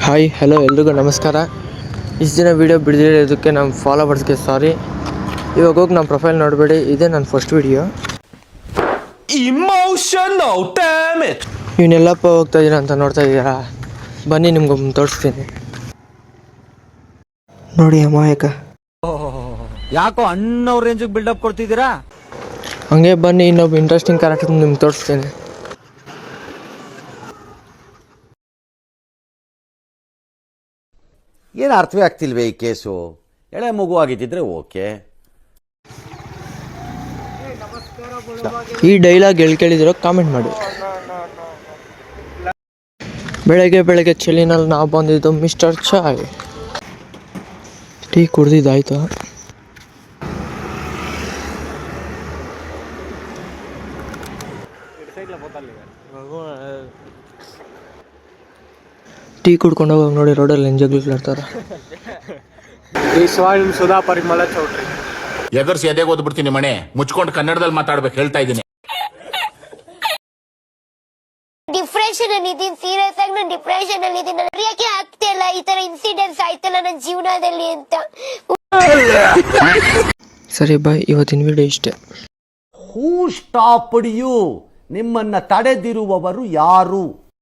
Hi hello ಎಲ್ರಿಗೂ ನಮಸ್ಕಾರ. ಇಷ್ಟು ದಿನ ವೀಡಿಯೋ ಬಿಡದಿರೋದಕ್ಕೆ ನಮ್ಮ ಫಾಲೋವರ್ಸ್ಗೆ ಸಾರಿ. ಇವಾಗ ಹೋಗಿ ನಮ್ಮ ಪ್ರೊಫೈಲ್ ನೋಡಬೇಡಿ, ಇದೇ ನನ್ನ ಫಸ್ಟ್ ವೀಡಿಯೋ. Emotional damage. ಇವನ್ನೆಲ್ಲಪ್ಪ ಹೋಗ್ತಾ ಇದ್ದೀರಾ ಅಂತ ನೋಡ್ತಾ ಇದ್ದೀರಾ, ಬನ್ನಿ ನಿಮ್ಗೊಮ್ಮೆ ತೋರಿಸ್ತೀನಿ. ನೋಡಿ ಅಮಾಯಕ, ಯಾಕೋ ಅಣ್ಣವ್ರ ರೇಂಜಿಗೆ ಬಿಲ್ಡಪ್ ಕೊಡ್ತಿದ್ದೀರಾ? ಹಂಗೆ ಬನ್ನಿ ಇನ್ನೊಬ್ಬ ಇಂಟ್ರೆಸ್ಟಿಂಗ್ ಕ್ಯಾರೆಕ್ಟರ್ ನಿಮ್ಗೆ ತೋರಿಸ್ತೀನಿ. ಏನು ಅರ್ಥವೇ ಆಗ್ತಿಲ್ವೇ ಈ ಕೇಸು? ಎಳೆ ಮಗು ಆಗಿದ್ದಿದ್ರೆ ಓಕೆ. ಈ ಡೈಲಾಗ್ ಕೇಳಿದಿರೋ ಕಾಮೆಂಟ್ ಮಾಡಿ. ಬೆಳಗ್ಗೆ ಚಳಿನಲ್ಲಿ ನಾವು ಬಂದಿದ್ದು ಮಿಸ್ಟರ್ ಚಾಯ್. ಟೀ ಕುಡ್ದಿದ್ದಾಯ್ತು. ಟೀ ಕುಡ್ಕೊಂಡು ಹೋಗೋಗಿ ನೋಡಿ, ರೋಡಲ್ಲಿ ಎಂಜಾಗ್ಲಿರ್ತಾರೆ. ಸುಧಾ ಪರಿಮಳ ಚೌಟ್ರಿ ಎದುರ್ಸಿ ಎದೆಗೆ ಓದ್ಬಿಡ್ತೀನಿ ಮನೆ ಮುಚ್ಕೊಂಡು ಕನ್ನಡದಲ್ಲಿ ಮಾತಾಡ್ಬೇಕು ಹೇಳ್ತಾ ಇದ್ದೀನಿ. ಡಿಪ್ರೆಷನ್ ಅಲ್ಲಿ ಇದೀನಿ, ಸೀರಿಯಸ್ ಆಗಿ ನಾನು ಡಿಪ್ರೆಷನ್ ಅಲ್ಲಿ ಇದೀನಿ. ಯಾಕೆ ಆಗ್ತಾ ಇಲ್ಲ, ಈ ತರ ಇನ್ಸಿಡೆಂಟ್ಸ್ ಆಯ್ತಲ್ಲ ನನ್ನ ಜೀವನದಲ್ಲಿ ಅಂತ. ಸರಿ ಬಾಯ್, ಇವತ್ತಿನ ವಿಡಿಯೋ ಇಷ್ಟೇ. ಹೂ ಸ್ಟಾಪ್ಡ್ ಯು? ನಿಮ್ಮನ್ನ ತಡೆದಿರುವವರು ಯಾರು?